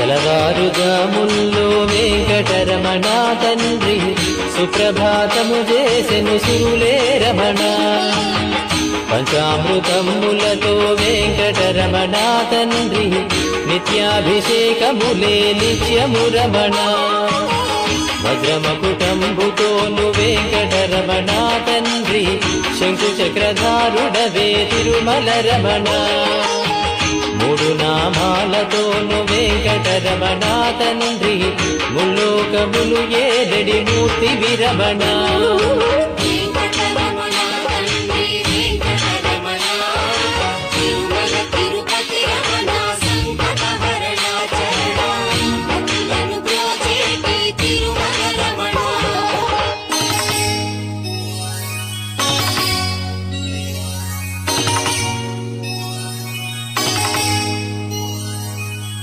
తెల్లవారుజాముల్లో వెంకటరమణ తండ్రి సుప్రభాతము చేసెను సురులే రమణ. పంచామృతములతో వెంకటరమణ తండ్రి నిత్యాభిషేకములే నిత్యము రమణ. వజ్రమకుటంబుతోను వెంకటరమణ తండ్రి శంకు చక్రధారుడవే తిరుమల రమణ. మూడు నామాలతోను వెంకటరమణ తండ్రి ముల్లోకములు ఏదడి మూర్తి విరమణ.